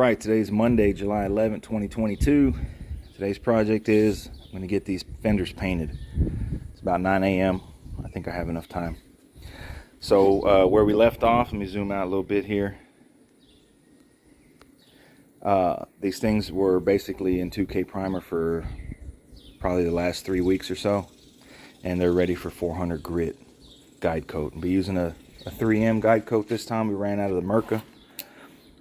right, today's Monday, July 11th, 2022. Today's project is I'm going to get these fenders painted. It's about 9 a.m. I think I have enough time. So where we left off, let me zoom out a little bit here. These things were basically in 2K primer for probably the last 3 weeks or so, and they're ready for 400 grit guide coat. I'll be using a 3M guide coat this time. We ran out of the Merca,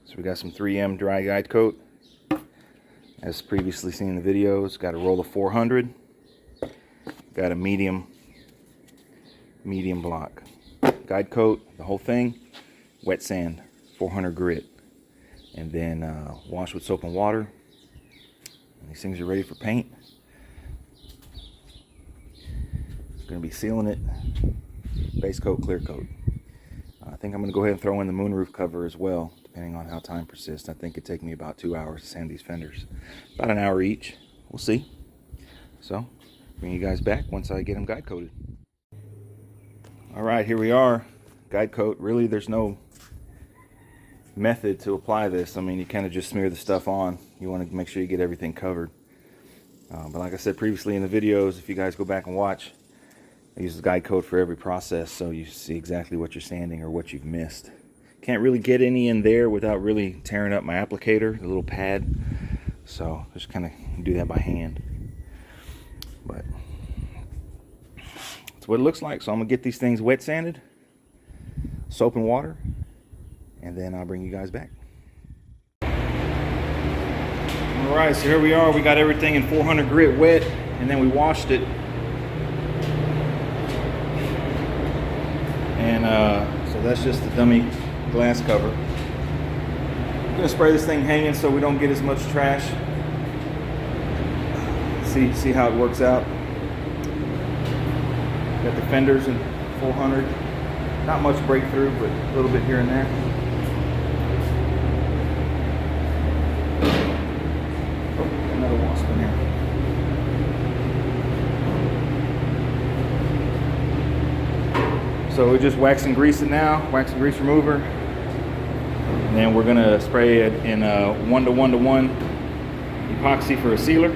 so we got some 3M dry guide coat. As previously seen in the videos, got a roll of 400, got a medium block guide coat, the whole thing, wet sand, 400 grit, and then wash with soap and water. And these things are ready for paint. Going to be sealing it, base coat, clear coat. I think I'm going to go ahead and throw in the moonroof cover as well, depending on how time persists. I think it'd take me about 2 hours to sand these fenders, about an hour each. We'll see. So bring you guys back once I get them guide coated. All right, here we are, guide coat. Really, there's no method to apply this. I mean, you kind of just smear the stuff on. You want to make sure you get everything covered. But like I said previously in the videos, if you guys go back and watch, I use the guide coat for every process, so you see exactly what you're sanding or what you've missed. Can't really get any in there without really tearing up my applicator, the little pad. So just kind of do that by hand. But that's what it looks like. So I'm gonna get these things wet sanded, soap and water, and then I'll bring you guys back. All right, so here we are. We got everything in 400 grit wet, and then we washed it. And so that's just the dummy glass cover. I'm gonna spray this thing hanging so we don't get as much trash. See how it works out. Got the fenders in 400. Not much breakthrough, but a little bit here and there. Oh, another wasp in here. So we're just wax and grease it now, wax and grease remover. And then we're gonna spray it in a 1:1:1 epoxy for a sealer.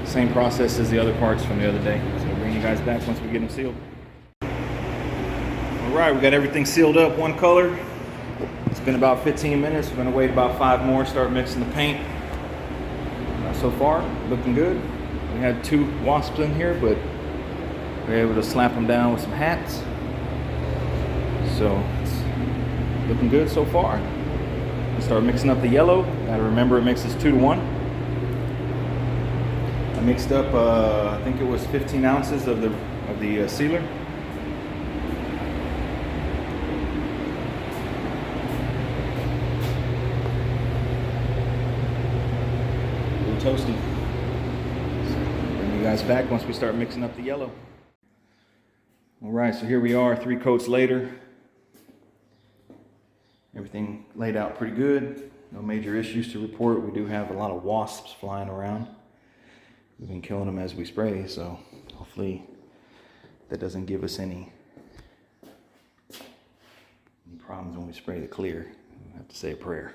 Same process as the other parts from the other day. So we'll bring you guys back once we get them sealed. All right, we got everything sealed up, one color. It's been about 15 minutes. We're gonna wait about 5 more, start mixing the paint. So far, looking good. We had 2 wasps in here, but we were able to slap them down with some hats. So it's looking good so far. Start mixing up the yellow. Gotta remember it mixes 2 to 1. I mixed up, I think it was 15 ounces of the sealer. A little toasty. So bring you guys back once we start mixing up the yellow. All right, so here we are 3 coats later. Everything laid out pretty good. No major issues to report. We do have a lot of wasps flying around. We've been killing them as we spray, so hopefully that doesn't give us any problems when we spray the clear. I have to say a prayer.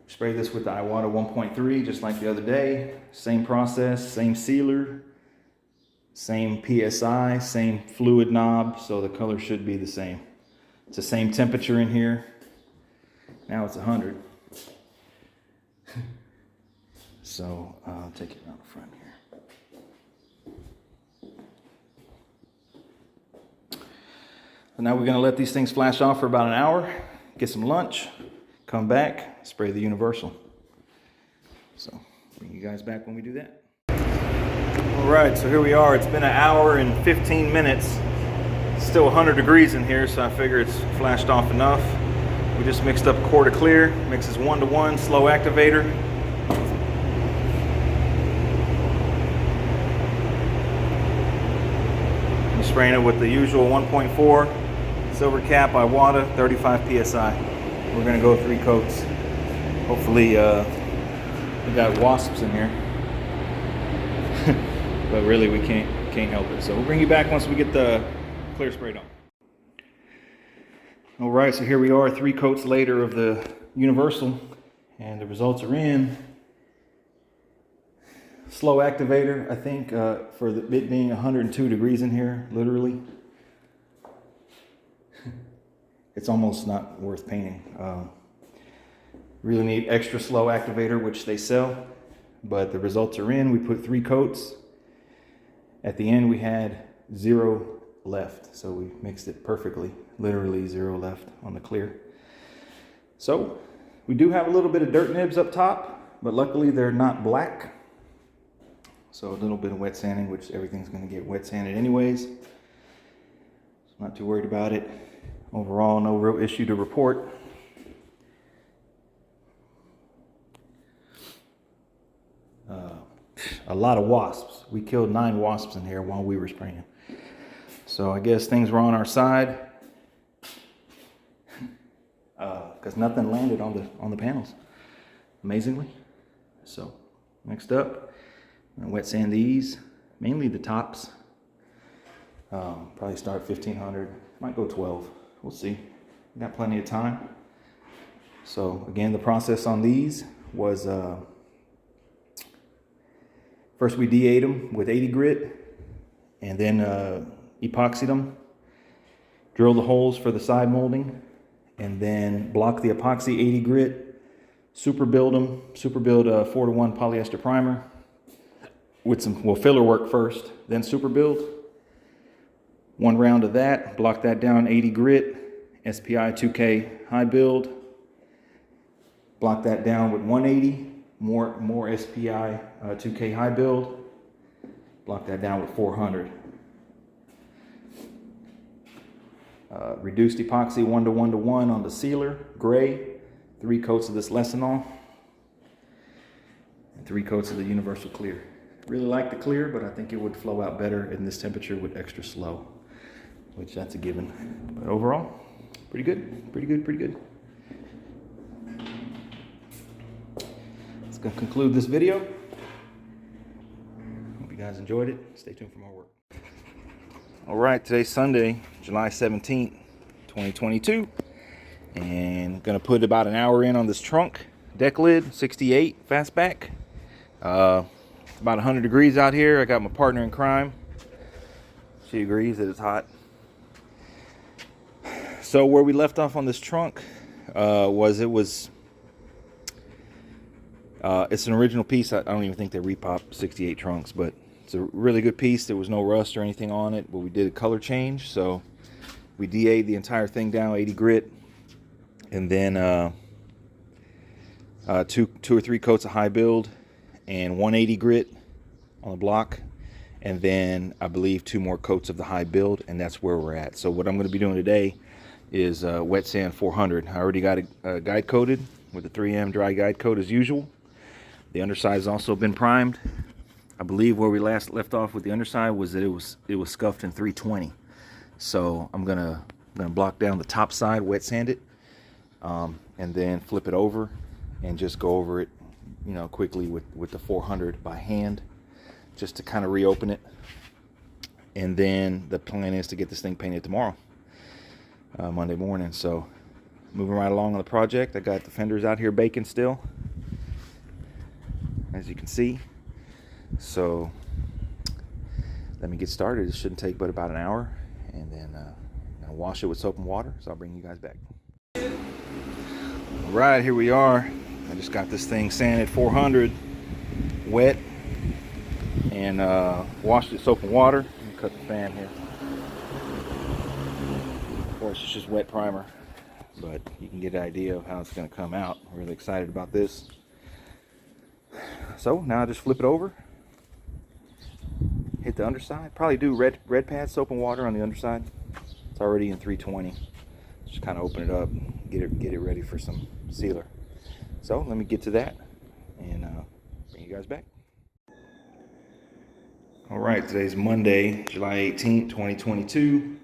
Spray this with the Iwata 1.3 just like the other day. Same process, same sealer, same PSI, same fluid knob, so the color should be the same. It's the same temperature in here. Now it's 100. So I'll take it out the front here. So now we're gonna let these things flash off for about an hour, get some lunch, come back, spray the Universal. So bring you guys back when we do that. All right, so here we are. It's been an hour and 15 minutes. It's still 100 degrees in here, so I figure it's flashed off enough. We just mixed up a quart of clear, mixes 1:1, slow activator. I'm spraying it with the usual 1.4 silver cap Iwata, 35 PSI. We're gonna go 3 coats. Hopefully, we got wasps in here. But really we can't help it. So we'll bring you back once we get the clear sprayed on. All right, so here we are 3 coats later of the Universal, and the results are in. Slow activator, I think, for it being 102 degrees in here, literally. It's almost not worth painting. Really need extra slow activator, which they sell, but the results are in. We put 3 coats. At the end, we had 0 left, so we mixed it perfectly. Literally 0 left on the clear. So we do have a little bit of dirt nibs up top, but luckily they're not black. So a little bit of wet sanding, which everything's going to get wet sanded anyways. So not too worried about it. Overall, no real issue to report. A lot of wasps. We killed 9 wasps in here while we were spraying. So I guess things were on our side because nothing landed on the panels, amazingly. So next up, I'm gonna wet sand these, mainly the tops. Probably start 1500, might go 12. We'll see. We got plenty of time. So again, the process on these was first we de-ate them with 80 grit, and then epoxied them, drill the holes for the side molding, and then block the epoxy 80 grit, super build them, 4:1 polyester primer with some, well, filler work first, then super build. 1 round of that, block that down 80 grit, SPI 2K high build, block that down with 180, more SPI 2K high build, block that down with 400. Reduced epoxy 1:1:1 on the sealer, gray, 3 coats of this Lonestar, and 3 coats of the Universal Clear. Really like the clear, but I think it would flow out better in this temperature with extra slow, which that's a given. But overall, pretty good, pretty good, pretty good. That's gonna conclude this video. Hope you guys enjoyed it. Stay tuned for more work. All right, today's Sunday, July 17th, 2022. And I'm gonna put about an hour in on this trunk. Deck lid, 68, Fastback. It's about 100 degrees out here. I got my partner in crime. She agrees that it's hot. So where we left off on this trunk it's an original piece. I don't even think they repop 68 trunks, but it's a really good piece. There was no rust or anything on it, but we did a color change. So we DA'd the entire thing down 80 grit, and then 2 or 3 coats of high build and 180 grit on the block, and then I believe 2 more coats of the high build, and that's where we're at. So what I'm going to be doing today is wet sand 400. I already got it guide coated with the 3M dry guide coat as usual. The underside has also been primed. I believe where we last left off with the underside was that it was scuffed in 320. So I'm gonna block down the top side, wet sand it, and then flip it over and just go over it, you know, quickly with the 400 by hand, just to kind of reopen it. And then the plan is to get this thing painted tomorrow, Monday morning. So moving right along on the project. I got the fenders out here baking still, as you can see. So let me get started. It shouldn't take but about an hour, and then I'll wash it with soap and water. So I'll bring you guys back. All right, here we are. I just got this thing sanded 400 wet, and washed it with soap and water. Let me cut the fan here. Of course, it's just wet primer, but you can get an idea of how it's going to come out. I'm really excited about this. So now I just flip it over, hit the underside. Probably do red pad soap and water on the underside. It's already in 320. Just kind of open it up, get it ready for some sealer. So let me get to that and bring you guys back. All right, today's Monday, July 18th, 2022.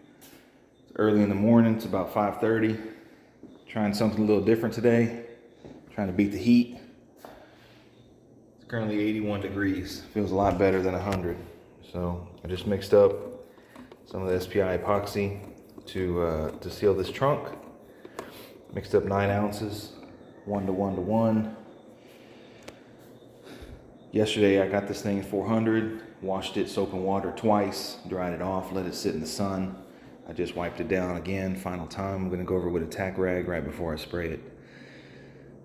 It's early in the morning. It's about 5:30. Trying something a little different today. Trying to beat the heat. It's currently 81 degrees. Feels a lot better than 100. So I just mixed up some of the SPI epoxy to seal this trunk. Mixed up 9 ounces, 1 to 1 to 1. Yesterday I got this thing at 400, washed it soap and water twice, dried it off, let it sit in the sun. I just wiped it down again, final time. I'm gonna go over with a tack rag right before I spray it.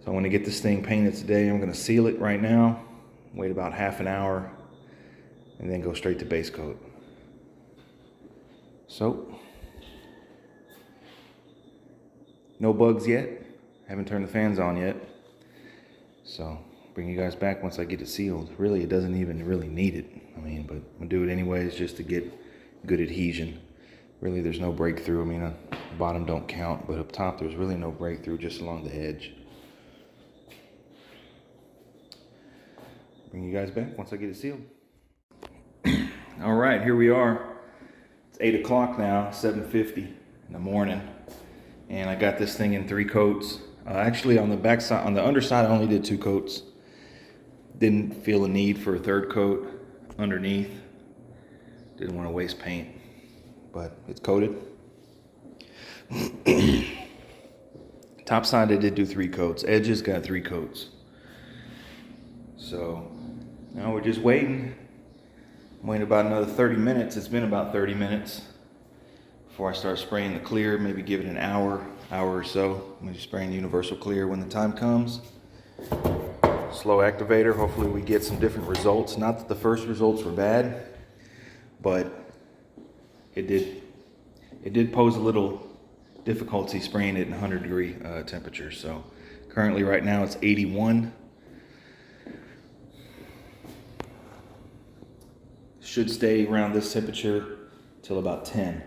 So I want to get this thing painted today. I'm gonna seal it right now, wait about half an hour, and then go straight to base coat. So, no bugs yet. Haven't turned the fans on yet. So, bring you guys back once I get it sealed. Really, it doesn't even really need it. I mean, but I'm gonna do it anyways just to get good adhesion. Really, there's no breakthrough. I mean, bottom don't count, but up top there's really no breakthrough, just along the edge. Bring you guys back once I get it sealed. All right, here we are. It's 8 o'clock now, 7:50 in the morning, and I got this thing in 3 coats. Actually, on the back side, on the underside, I only did 2 coats. Didn't feel a need for a 3rd coat underneath. Didn't want to waste paint, but it's coated. Top side, I did do 3 coats. Edges got 3 coats. So now we're just waiting. I'm waiting about another 30 minutes. It's been about 30 minutes before I start spraying the clear. Maybe give it an hour or so. I'm gonna be spraying Universal Clear when the time comes. Slow activator. Hopefully we get some different results. Not that the first results were bad, but it did pose a little difficulty spraying it in 100-degree temperature. So currently right now it's 81. Should stay around this temperature till about 10.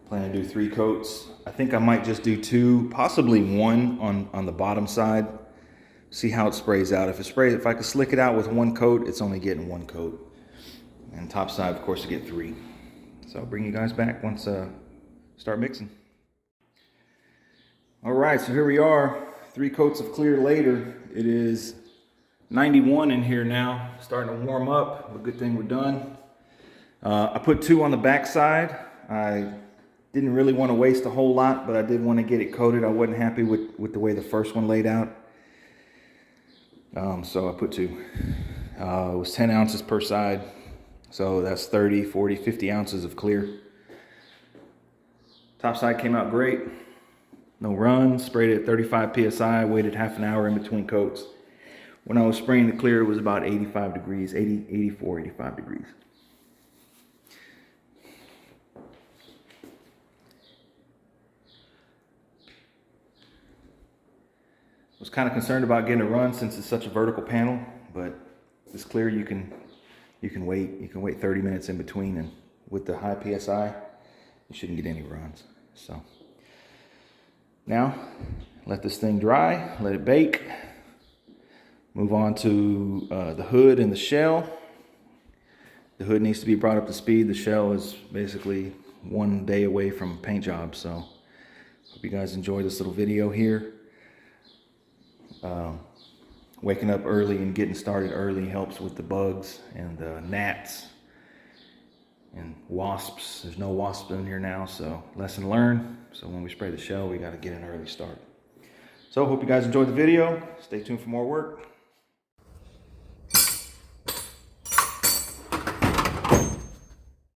Plan to do 3 coats. I think I might just do 2, possibly 1 on the bottom side. See how it sprays out. If I could slick it out with 1 coat, it's only getting 1 coat. And top side, of course, to get 3. So I'll bring you guys back once start mixing. All right, so here we are, 3 coats of clear later. It is 91 in here now, starting to warm up. A good thing we're done. I put 2 on the back side. I didn't really want to waste a whole lot, but I did want to get it coated. I wasn't happy with the way the first one laid out. So I put 2. It was 10 ounces per side. So that's 30, 40, 50 ounces of clear. Top side came out great. No runs, sprayed it at 35 PSI, waited half an hour in between coats. When I was spraying the clear, it was about 85 degrees, 84, 85 degrees. I was kind of concerned about getting a run since it's such a vertical panel, but this clear you can wait 30 minutes in between, and with the high PSI, you shouldn't get any runs. So now let this thing dry, let it bake. Move on to the hood and the shell. The hood needs to be brought up to speed. The shell is basically 1 day away from paint job. So hope you guys enjoy this little video here. Waking up early and getting started early helps with the bugs and gnats and wasps. There's no wasps in here now, so lesson learned. So when we spray the shell, we got to get an early start. So hope you guys enjoyed the video. Stay tuned for more work.